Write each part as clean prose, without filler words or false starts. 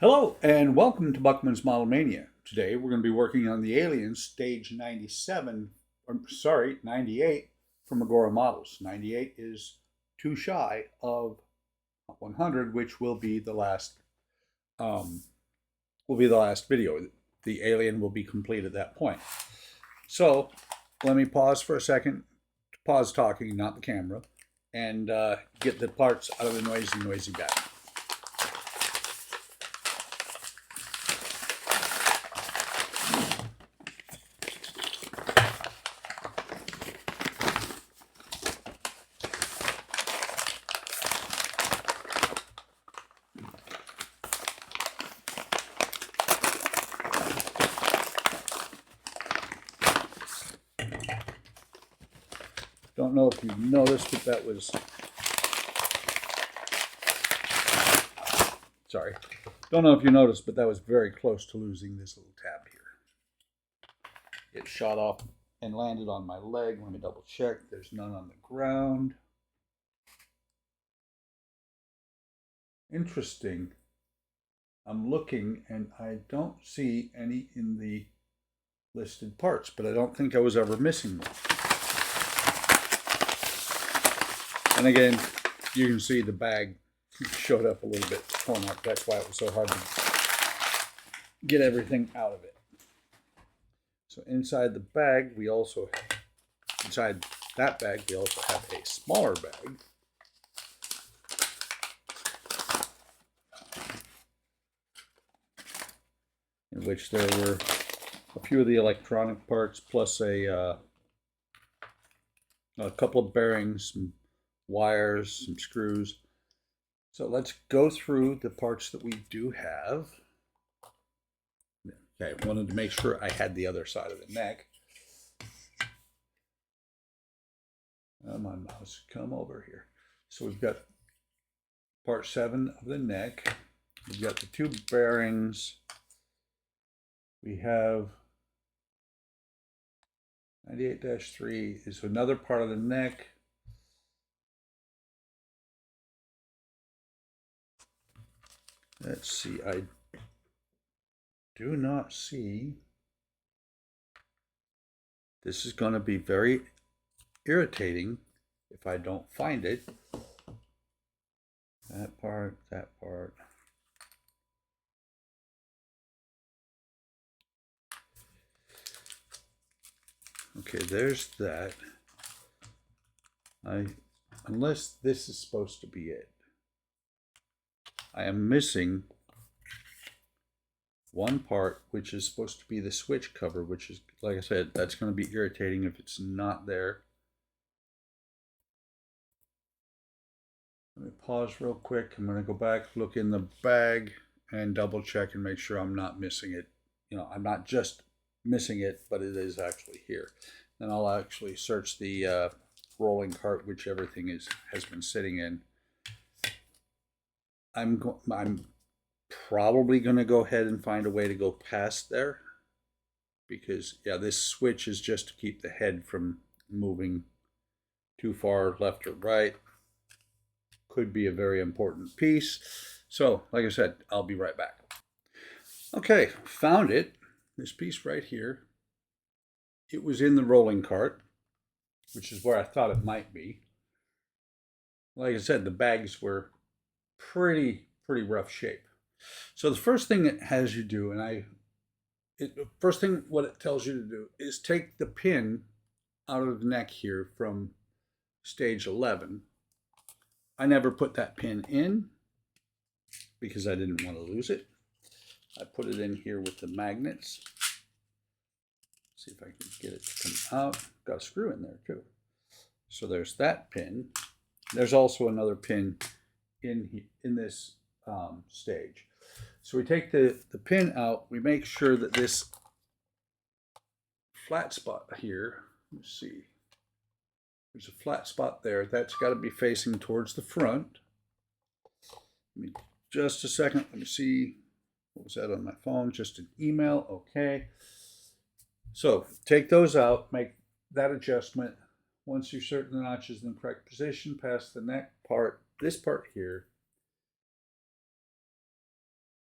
Hello and welcome to Buckman's Model Mania. Today we're going to be working on the Alien Stage 97, or sorry, 98 from Agora Models. 98 is too shy of 100, which um, will be the last video. The Alien will be complete at that point. So let me pause for a second, pause talking, not the camera, and get the parts out of the noisy bag. Don't know if you've noticed, but that was, sorry. Don't know if you noticed, but that was very close to losing this little tab here. It shot off and landed on my leg. Let me double check. There's none on the ground. Interesting. I'm looking and I don't see any in the listed parts, but I don't think I was ever missing one. And again, you can see the bag showed up a little bit torn up. That's why it was so hard to get everything out of it. So inside the bag, inside that bag, we also have a smaller bag. In which there were a few of the electronic parts, plus a couple of bearings, some wires, some screws. So let's go through the parts that we do have. Okay, I wanted to make sure I had the other side of the neck. My mouse, come over here. So we've got part 7 of the neck. We've got the 2 bearings. We have 98-3 is another part of the neck. Let's see, I do not see. This is going to be very irritating if I don't find it. That part, that part. Okay, there's that. Unless this is supposed to be it. I am missing one part, which is supposed to be the switch cover, which is, like I said, that's going to be irritating if it's not there. Let me pause real quick. I'm going to go back, look in the bag, and double check and make sure I'm not missing it. I'm not just missing it, but it is actually here. Then I'll actually search the rolling cart, which everything has been sitting in. I'm probably going to go ahead and find a way to go past there, because yeah, this switch is just to keep the head from moving too far left or right. Could be a very important piece. So like I said, I'll be right back. Okay, found it. This piece right here. It was in the rolling cart, which is where I thought it might be. Like I said, the bags were pretty rough shape. So the first thing it has you do, first thing what it tells you to do is take the pin out of the neck here from stage 11. I never put that pin in because I didn't want to lose it. I put it in here with the magnets. See if I can get it to come out. Got a screw in there too. So there's that pin. There's also another pin in this stage. So we take the pin out. We make sure that this flat spot here, let's see, there's a flat spot there. That's got to be facing towards the front. Just a second. Let me see. What was that on my phone? Just an email. Okay. So take those out, make that adjustment. Once you're certain the notch is in the correct position, past the neck part, this part here,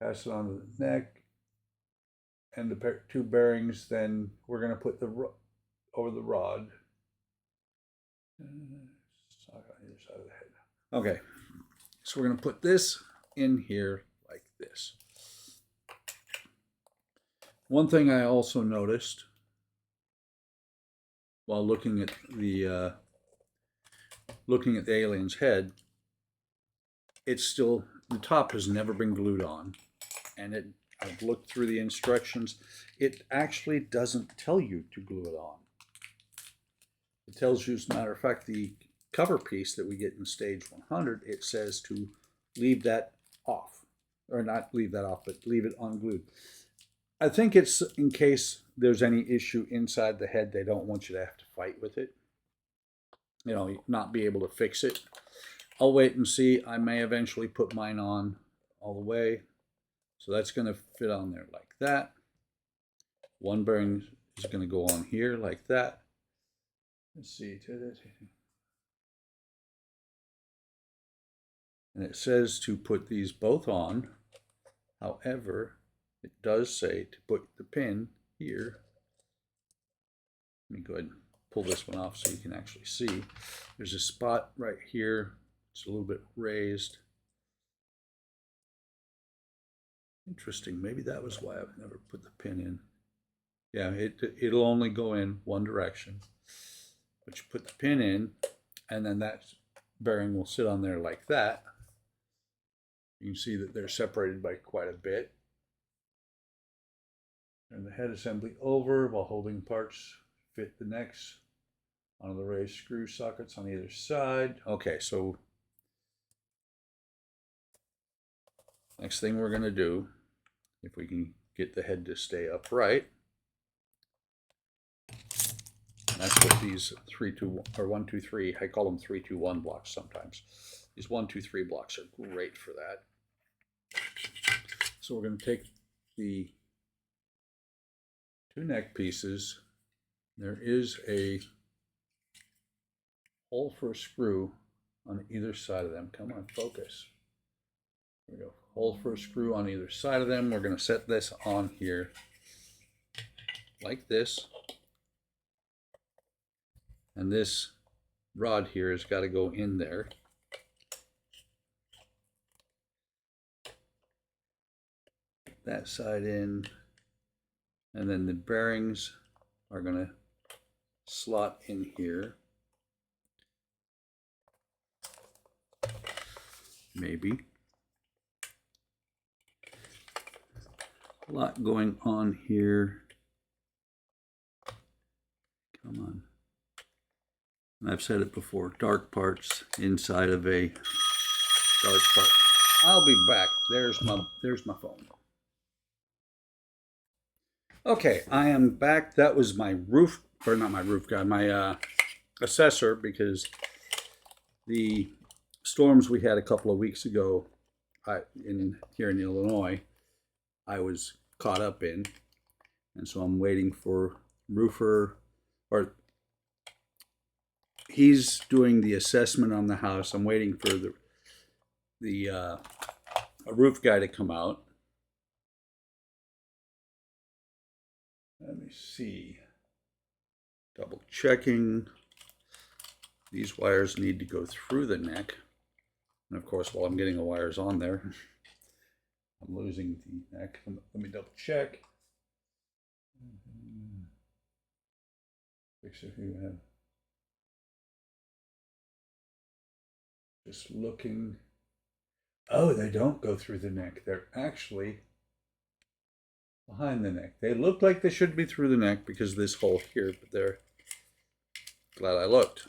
pass it on the neck, and the two bearings. Then we're going to put the over the rod. On either side of the head. Okay, so we're going to put this in here like this. One thing I also noticed while looking at the alien's head, it's still, the top has never been glued on, and I've looked through the instructions. It actually doesn't tell you to glue it on. It tells you, as a matter of fact, the cover piece that we get in stage 100, it says to leave that off, or not leave that off, but leave it unglued. I think it's in case there's any issue inside the head. They don't want you to have to fight with it, you know, not be able to fix it. I'll wait and see. I may eventually put mine on all the way. So that's going to fit on there like that. One bearing is going to go on here like that. Let's see. And it says to put these both on. However, it does say to put the pin here. Let me go ahead and pull this one off so you can actually see. There's a spot right here. It's a little bit raised. Interesting. Maybe that was why I've never put the pin in. Yeah, it'll only go in one direction. But you put the pin in, and then that bearing will sit on there like that. You can see that they're separated by quite a bit. Turn the head assembly over while holding parts fit the necks onto the raised screw sockets on either side. Okay, so next thing we're going to do, if we can get the head to stay upright, that's what these 3, 2, or 1, 2, 3, I call them 3, 2, 1 blocks sometimes. These 1, 2, 3 blocks are great for that. So we're going to take the two neck pieces. There is a hole for a screw on either side of them. Come on, focus. There we go. Hole for a screw on either side of them. We're going to set this on here like this. And this rod here has got to go in there. That side in. And then the bearings are going to slot in here. Maybe. A lot going on here. Come on. And I've said it before, dark parts inside of a dark part. I'll be back. There's my phone. Okay, I am back. That was my roof, or not my roof guy, my assessor, because the storms we had a couple of weeks ago here in Illinois, I was caught up in, and so I'm waiting for roofer, or he's doing the assessment on the house. I'm waiting for a roof guy to come out. Let me see. Double checking. These wires need to go through the neck. And of course, while I'm getting the wires on there, I'm losing the neck. Let me double check. Fix it here. We have just looking. Oh, they don't go through the neck. They're actually behind the neck. They look like they should be through the neck because of this hole here, but they're glad I looked.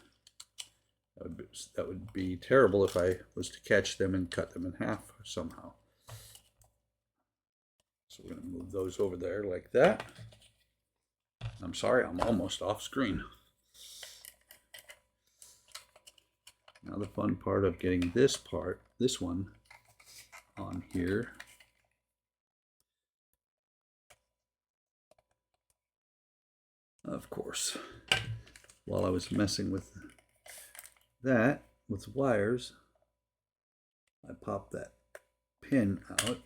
That would be terrible if I was to catch them and cut them in half somehow. So we're going to move those over there like that. I'm sorry, I'm almost off screen. Now the fun part of getting this one on here. Of course, while I was messing with that, with wires, I popped that pin out.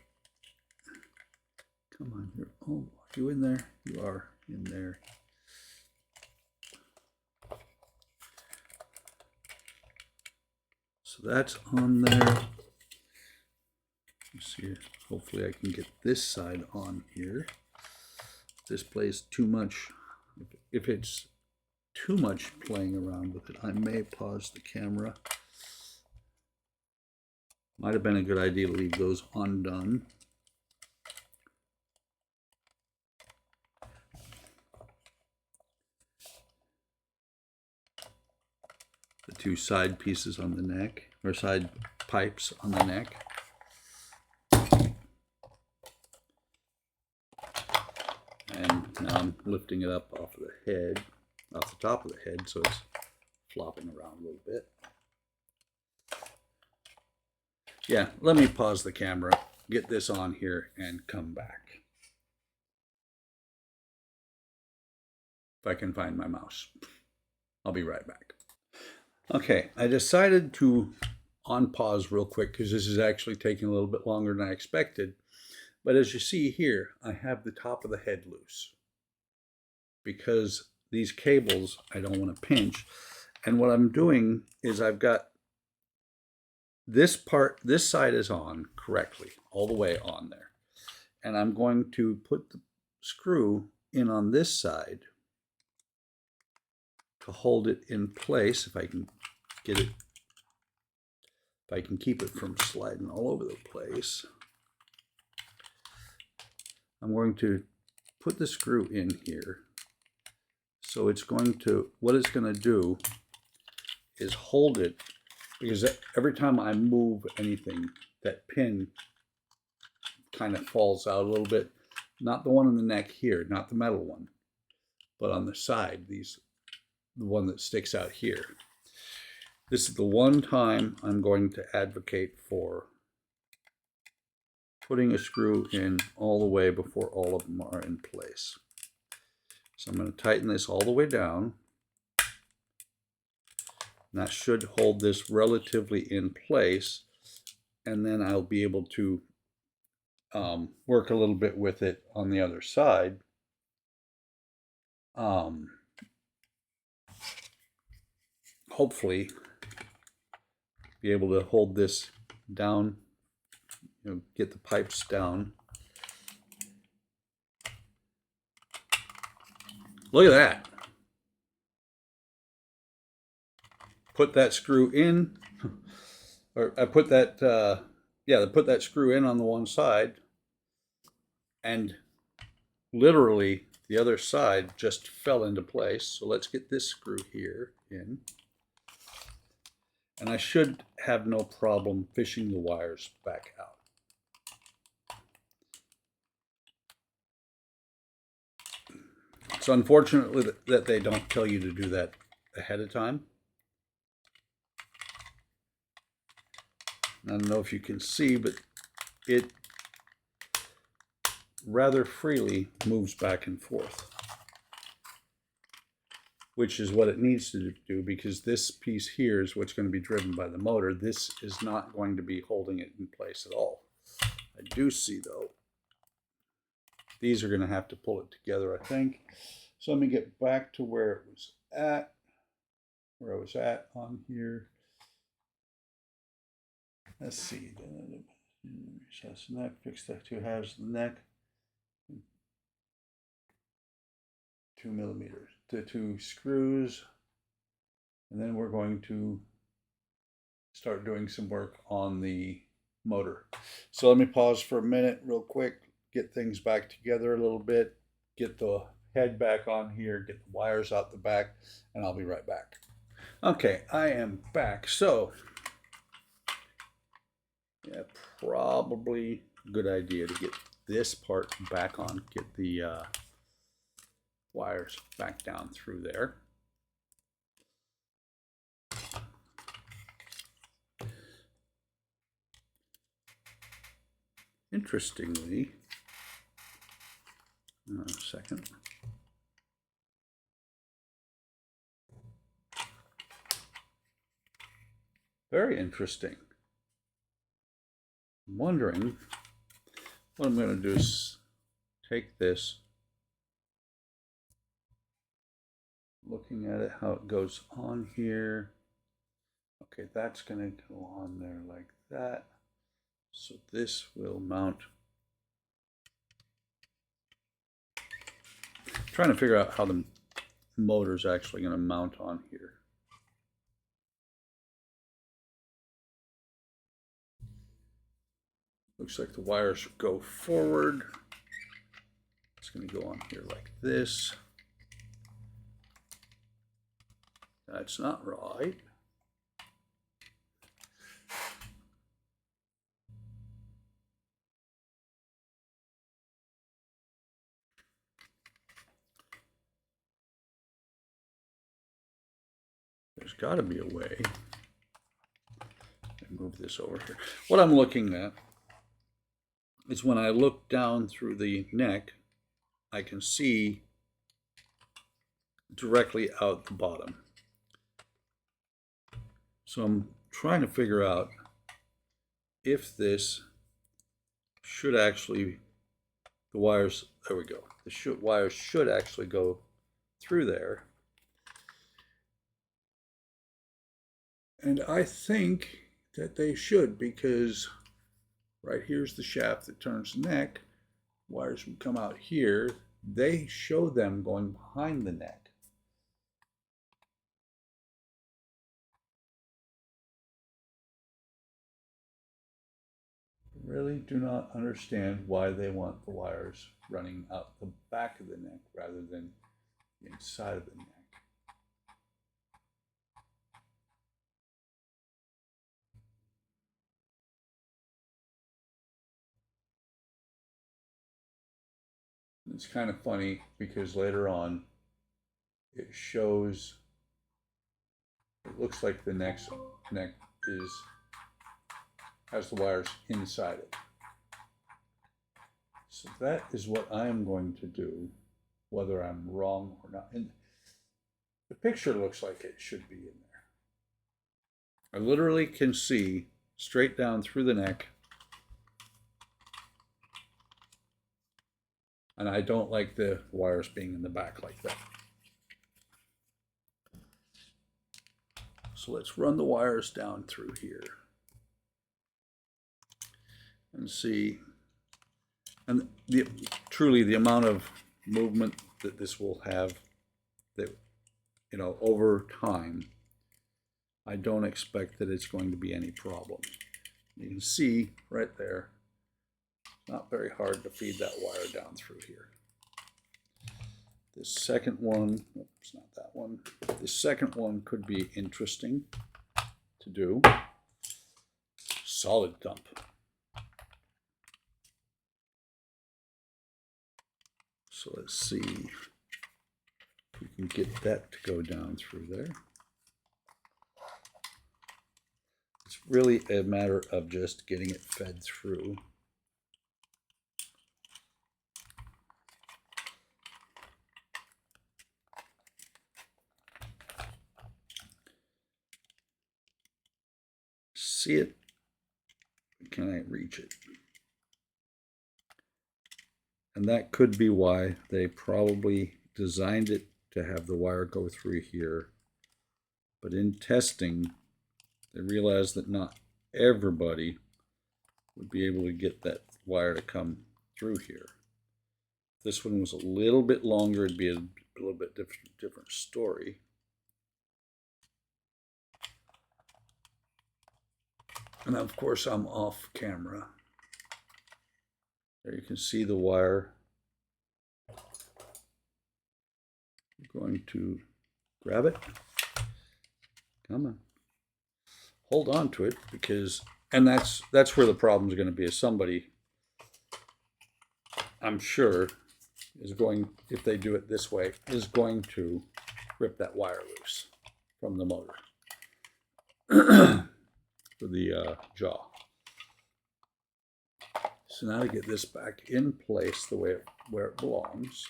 Come on here. Oh, are you in there? You are in there. So that's on there. Let's see. Hopefully I can get this side on here. If this plays too much. If it's too much playing around with it, I may pause the camera. Might have been a good idea to leave those undone. The two side pieces on the neck, or side pipes on the neck. And now I'm lifting it up off of the head, off the top of the head, so it's flopping around a little bit. Yeah, let me pause the camera, get this on here, and come back. If I can find my mouse. I'll be right back. Okay, I decided to unpause real quick because this is actually taking a little bit longer than I expected. But as you see here, I have the top of the head loose because these cables I don't want to pinch. And what I'm doing is I've got this part, this side is on correctly, all the way on there. And I'm going to put the screw in on this side to hold it in place, if I can get it, if I can keep it from sliding all over the place. I'm going to put the screw in here. So it's going to, what it's going to do is hold it, because every time I move anything, that pin kind of falls out a little bit. Not the one in the neck here, not the metal one, but on the side, the one that sticks out here. This is the one time I'm going to advocate for putting a screw in all the way before all of them are in place. So I'm going to tighten this all the way down. And that should hold this relatively in place. And then I'll be able to work a little bit with it on the other side. Hopefully be able to hold this down, get the pipes down. Look at that. Put that screw in, or I put that, put that screw in on the one side, and literally the other side just fell into place. So let's get this screw here in. And I should have no problem fishing the wires back out. It's unfortunately that they don't tell you to do that ahead of time. I don't know if you can see, but it rather freely moves back and forth, which is what it needs to do, because this piece here is what's going to be driven by the motor. This is not going to be holding it in place at all. I do see, though, these are going to have to pull it together, I think. So let me get back to where it was at, where I was at on here. Let's see. Recess the neck, fix the two halves of the neck. 2 millimeters, the two screws, and then we're going to start doing some work on the motor. So let me pause for a minute real quick, get things back together a little bit, get the head back on here, get the wires out the back, and I'll be right back. Okay, I am back. So yeah, probably a good idea to get this part back on, get the wires back down through there. Interestingly, a second. Very interesting. I'm wondering what I'm going to do is take this, looking at it, how it goes on here. Okay, that's going to go on there like that. So this will mount. I'm trying to figure out how the motor is actually going to mount on here. Looks like the wires go forward. It's going to go on here like this. That's not right. There's got to be a way. Move this over here. What I'm looking at is when I look down through the neck, I can see directly out the bottom. So I'm trying to figure out if this should actually, the wires, there we go. The wires should actually go through there. And I think that they should, because right here's the shaft that turns the neck. Wires would come out here. They show them going behind the neck. Really do not understand why they want the wires running out the back of the neck rather than the inside of the neck. It's kind of funny because later on it shows, it looks like the neck has the wires inside it. So that is what I'm going to do, whether I'm wrong or not. And the picture looks like it should be in there. I literally can see straight down through the neck. And I don't like the wires being in the back like that. So let's run the wires down through here and see. And truly the amount of movement that this will have, that, you know, over time, I don't expect that it's going to be any problem. You can see right there, not very hard to feed that wire down through here. This second one, oops, not that one. This second one could be interesting to do. Solid dump. So let's see if we can get that to go down through there. It's really a matter of just getting it fed through. See it? Can I reach it? And that could be why they probably designed it to have the wire go through here. But in testing, they realized that not everybody would be able to get that wire to come through here. If this one was a little bit longer, it'd be a little bit different story. And of course, I'm off camera. There you can see the wire. I'm going to grab it. Come on. Hold on to it, because, and that's where the problem is going to be, is somebody, I'm sure, is going, if they do it this way, is going to rip that wire loose from the motor. For the jaw. So now to get this back in place the way where it belongs.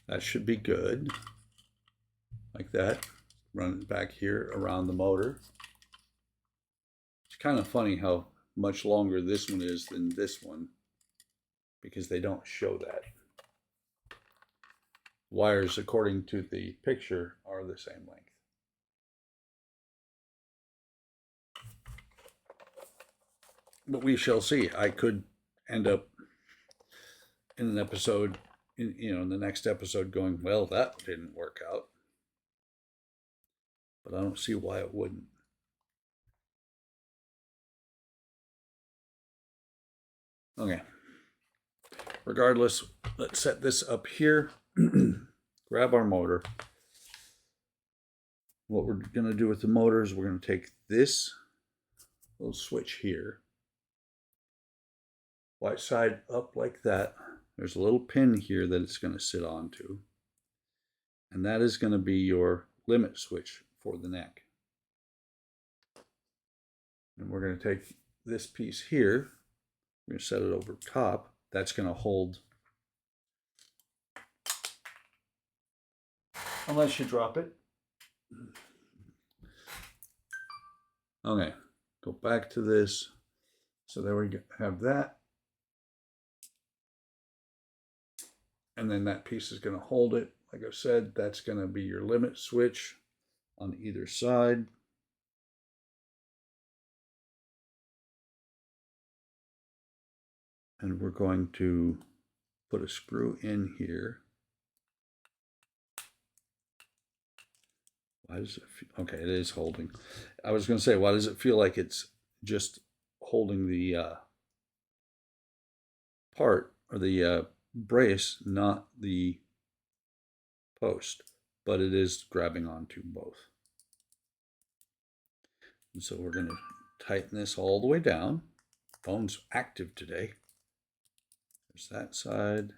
That should be good. Like that. Run it back here around the motor. It's kind of funny how much longer this one is than this one, because they don't show that. Wires, according to the picture, are the same length. But we shall see. I could end up in an episode, in the next episode, going, well, that didn't work out. But I don't see why it wouldn't. Okay. Regardless, let's set this up here. Grab our motor. What we're going to do with the motor is we're going to take this little switch here, white side up like that. There's a little pin here that it's going to sit onto, and that is going to be your limit switch for the neck. And we're going to take this piece here, we're going to set it over top. That's going to hold, unless you drop it. Okay, go back to this. So there we have that. And then that piece is going to hold it. Like I said, that's going to be your limit switch on either side. And we're going to put a screw in here. Why does it feel, okay, it is holding. I was going to say, why does it feel like it's just holding the part, or the brace, not the post, but it is grabbing onto both. And so we're going to tighten this all the way down. Phone's active today. There's that side.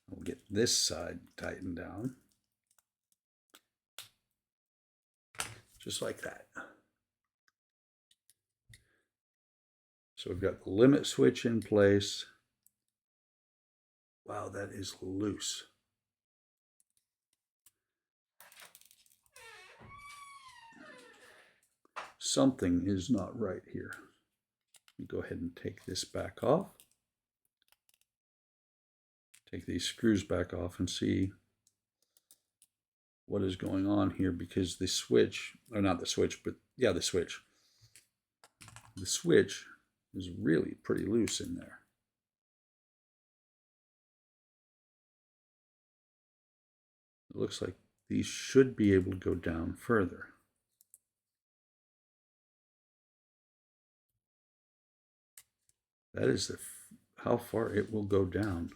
We'll get this side tightened down. Just like that. So we've got the limit switch in place. Wow, that is loose. Something is not right here. Let me go ahead and take this back off. Take these screws back off and see what is going on here, because the switch, or not the switch, but yeah, the switch. The switch is really pretty loose in there. It looks like these should be able to go down further. That is how far it will go down.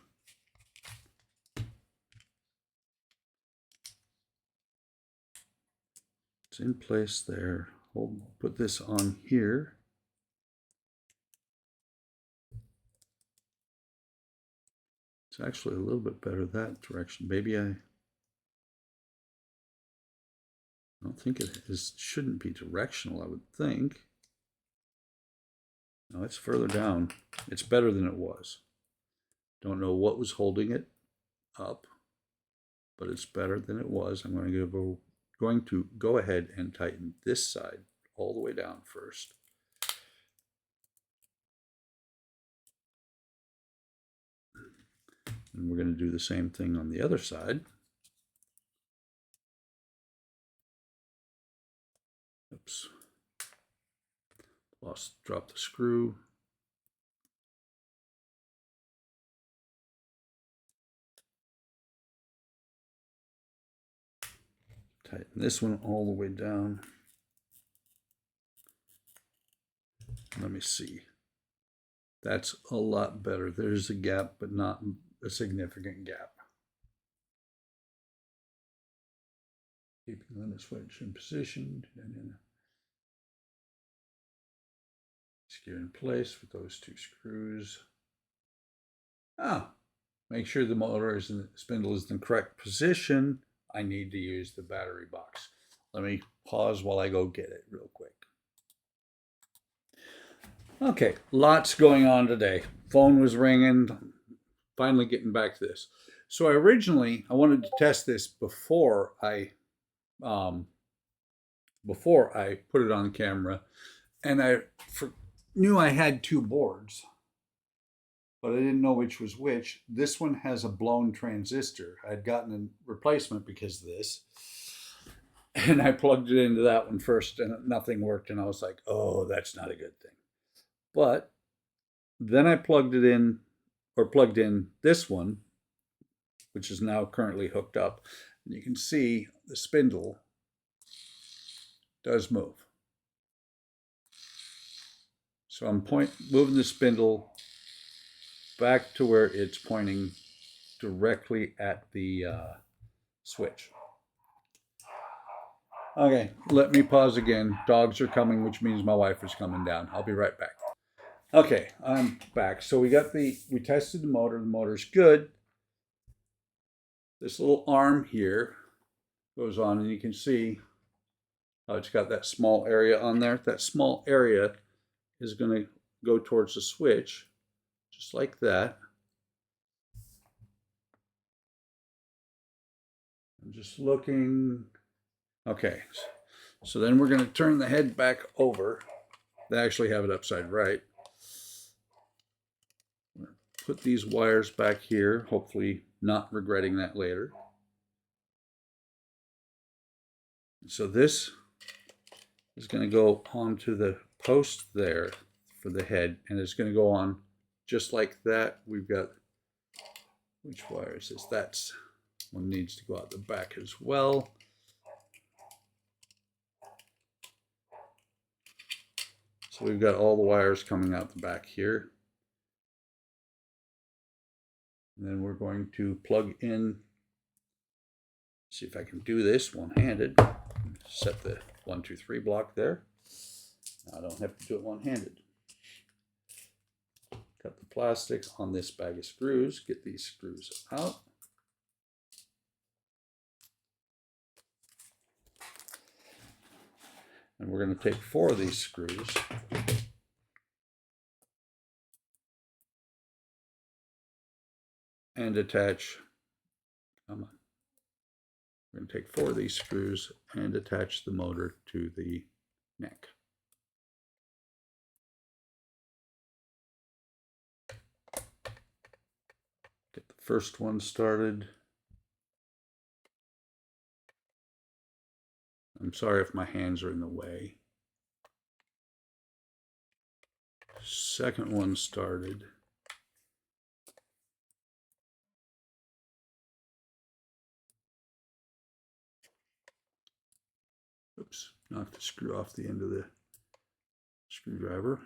It's in place there. We'll put this on here. It's actually a little bit better that direction. Maybe I don't think it is, shouldn't be directional, I would think. No, it's further down. It's better than it was. Don't know what was holding it up, but it's better than it was. I'm going to go ahead and tighten this side all the way down first. And we're going to do the same thing on the other side. Oops. Drop the screw. Tighten this one all the way down. Let me see. That's a lot better. There's a gap, but not a significant gap. Keeping the limit switch in position. Secure in place with those two screws. Make sure the motor is in the spindle is in the correct position. I need to use the battery box. Let me pause while I go get it real quick. Okay, lots going on today. Phone was ringing. Finally getting back to this. So I wanted to test this um, before I put it on camera, and knew I had two boards, but I didn't know which was which. This one has a blown transistor. I'd gotten a replacement because of this, and I plugged it into that one first, and nothing worked. And I was like, "Oh, that's not a good thing." But then I plugged in this one, which is now currently hooked up. And you can see the spindle does move. So I'm moving the spindle back to where it's pointing directly at the switch. Okay, let me pause again. Dogs are coming, which means my wife is coming down. I'll be right back. Okay, I'm back. So we tested the motor. The motor's good. This little arm here goes on, and you can see how it's got that small area on there. That small area is going to go towards the switch, just like that. I'm just looking. Okay, so then we're going to turn the head back over. They actually have it upside right. Put these wires back here, hopefully not regretting that later. So this is going to go onto the post there for the head, and it's going to go on just like that. We've got, which wire is this? That's one needs to go out the back as well. So we've got all the wires coming out the back here. And then we're going to plug in, see if I can do this one-handed. Set the 1, 2, 3 block there. Now I don't have to do it one-handed. Cut the plastic on this bag of screws, get these screws out. And we're going to take 4 of these screws and attach, come on. We're going to take 4 of these screws and attach the motor to the neck. Get the first one started. I'm sorry if my hands are in the way. Second one started. Oops, knocked the screw off the end of the screwdriver.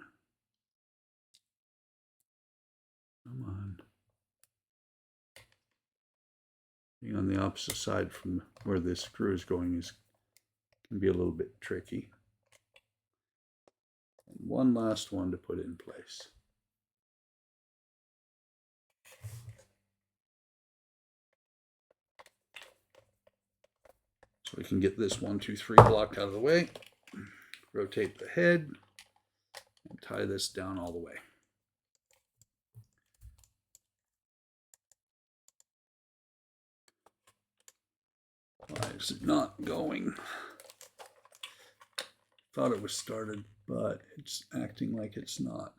Come on. Being on the opposite side from where this screw is going can be a little bit tricky. And one last one to put in place. So we can get this 1, 2, 3 block out of the way, rotate the head, and tie this down all the way. Why is it not going? Thought it was started, but it's acting like it's not.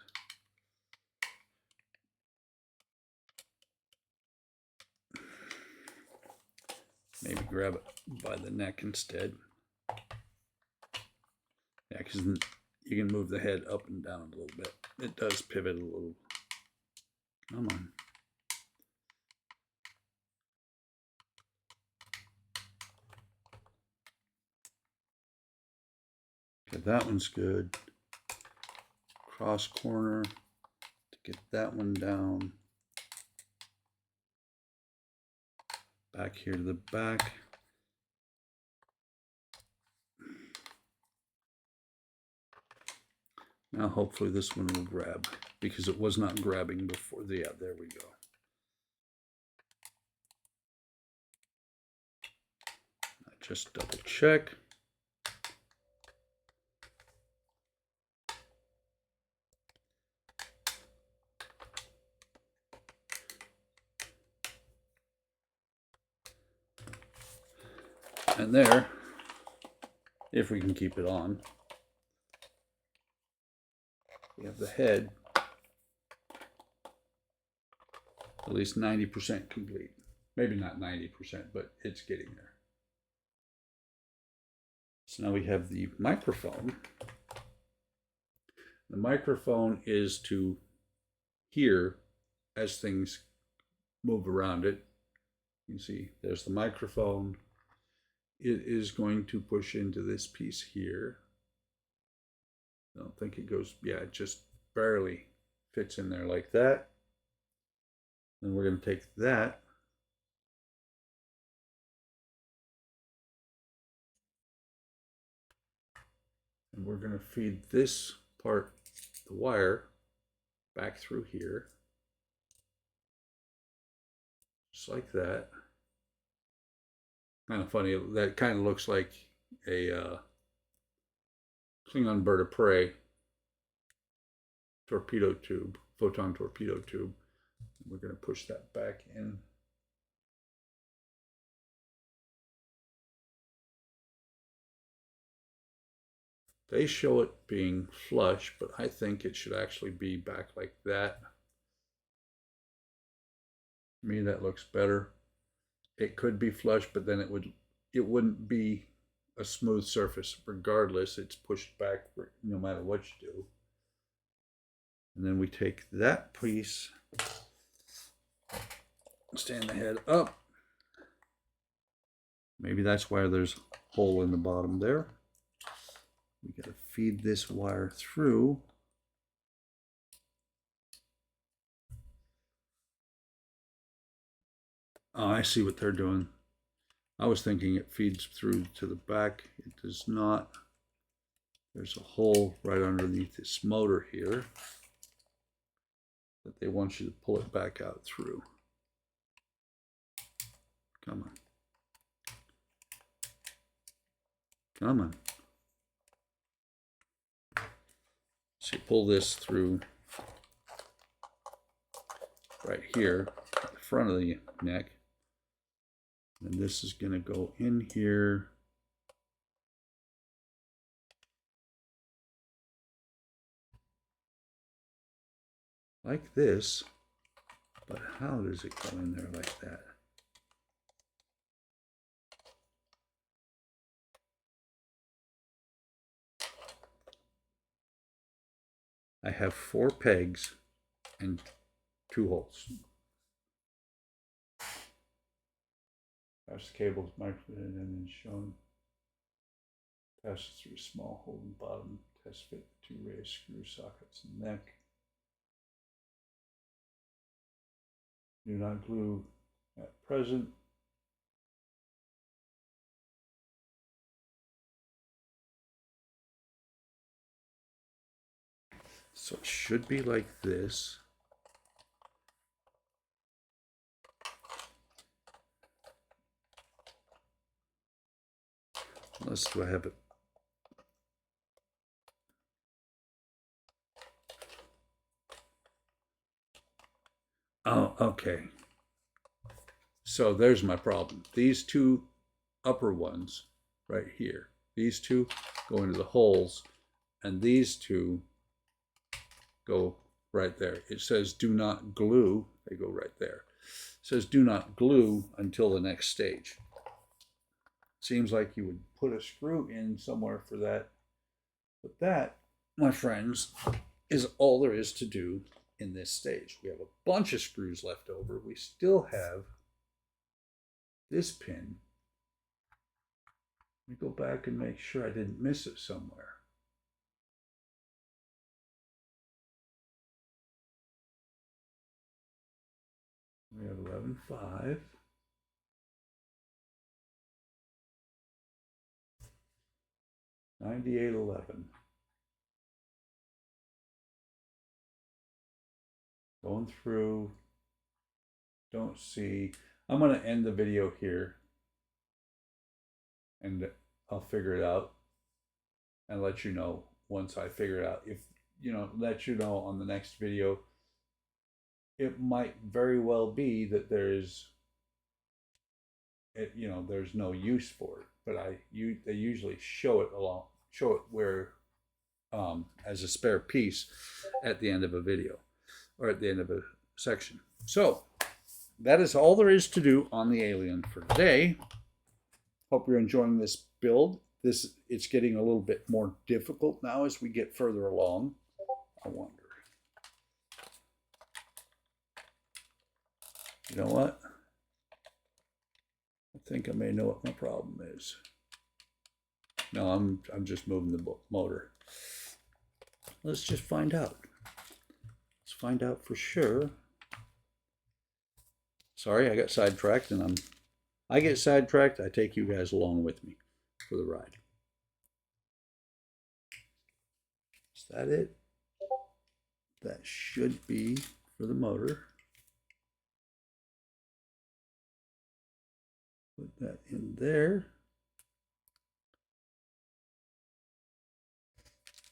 Maybe grab it by the neck instead. Yeah, because you can move the head up and down a little bit. It does pivot a little. Come on. Okay, that one's good. Cross corner to get that one down. Back here to the back. Now hopefully this one will grab, because it was not grabbing before. Yeah, there we go. I just double check. And there, if we can keep it on, we have the head at least 90% complete. Maybe not 90%, but it's getting there. So now we have the microphone. The microphone is to hear as things move around it. You can see there's the microphone. It is going to push into this piece here. I don't think it goes, yeah, it just barely fits in there like that. Then we're going to take that and we're going to feed this part, the wire, back through here, just like that. Kind of funny, that kind of looks like a Klingon bird of prey torpedo tube, photon torpedo tube. We're going to push that back in. They show it being flush, but I think it should actually be back like that. To me, that looks better. It could be flush, but then it wouldn't be a smooth surface. Regardless, it's pushed back no matter what you do. And then we take that piece, stand the head up. Maybe that's why there's a hole in the bottom there. We got to feed this wire through. Oh, I see what they're doing. I was thinking it feeds through to the back. It does not. There's a hole right underneath this motor here that they want you to pull it back out through. Come on. Come on. So you pull this through right here at the front of the neck. And this is going to go in here. Like this. But how does it go in there like that? I have 4 pegs and 2 holes. Pass the cables microphone and then shown. Passes through a small hole in the bottom. Test fit 2 raised screw sockets in the neck. Do not glue at present. So it should be like this. Unless do I have it? Oh, okay. So there's my problem. These 2 upper ones right here, these 2 go into the holes, and these 2 go right there. It says do not glue. They go right there. It says do not glue until the next stage. Seems like you would put a screw in somewhere for that. But that, my friends, is all there is to do in this stage. We have a bunch of screws left over. We still have this pin. Let me go back and make sure I didn't miss it somewhere. We have 11.5. $98.11. Going through, don't see. I'm going to end the video here and I'll figure it out and let you know once I figure it out. If, let you know on the next video. It might very well be that there's no use for it. but they usually show it where as a spare piece at the end of a video or at the end of a section. So that is all there is to do on the Alien for today. Hope you're enjoying this build. It's getting a little bit more difficult now as we get further along. I wonder. You know what? I think I may know what my problem is. No, I'm just moving the motor. Let's just find out. Let's find out for sure. Sorry, I got sidetracked, and I get sidetracked. I take you guys along with me for the ride. Is that it? That should be for the motor. Put that in there.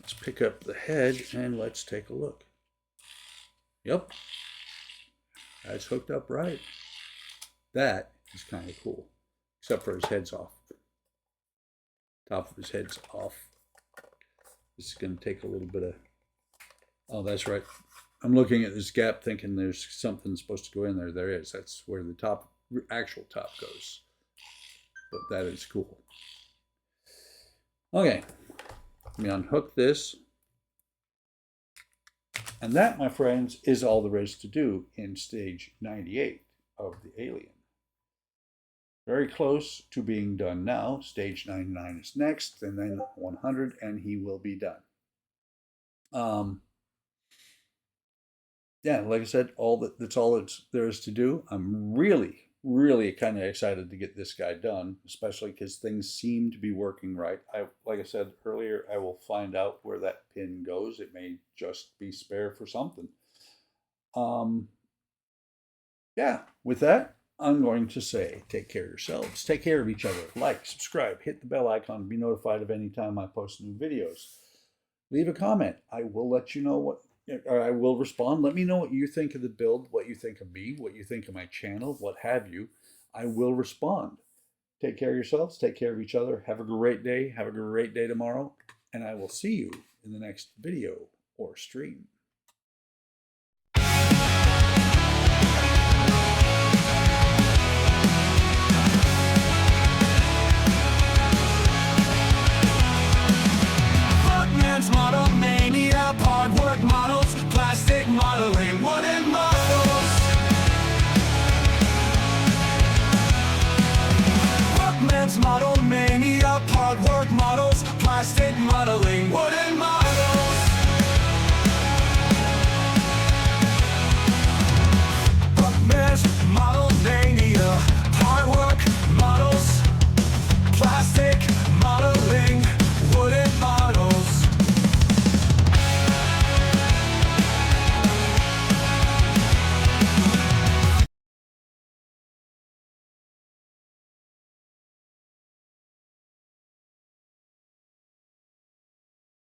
Let's pick up the head and let's take a look. Yep, that's hooked up right. That is kind of cool, except for his head's off. Top of his head's off. This is going to take a little bit of... Oh, that's right. I'm looking at this gap thinking there's something supposed to go in there. There is. That's where the actual top goes. But that is cool. Okay. Let me unhook this. And that, my friends, is all there is to do in stage 98 of the Alien. Very close to being done now. Stage 99 is next, and then 100, and he will be done. Yeah, like I said, that's all there is to do. I'm really kind of excited to get this guy done, especially because things seem to be working right. Like I said earlier, I will find out where that pin goes. It may just be spare for something. Yeah, with that, I'm going to say, take care of yourselves, take care of each other, like, subscribe, hit the bell icon to be notified of any time I post new videos. Leave a comment. I will let you know or I will respond. Let me know what you think of the build, what you think of me, what you think of my channel, what have you. I will respond. Take care of yourselves. Take care of each other. Have a great day. Have a great day tomorrow. And I will see you in the next video or stream. Buckman's Model Mania, hard work models, plastic modeling, wooden models. Buckman's Model Mania, hard work models, plastic modeling.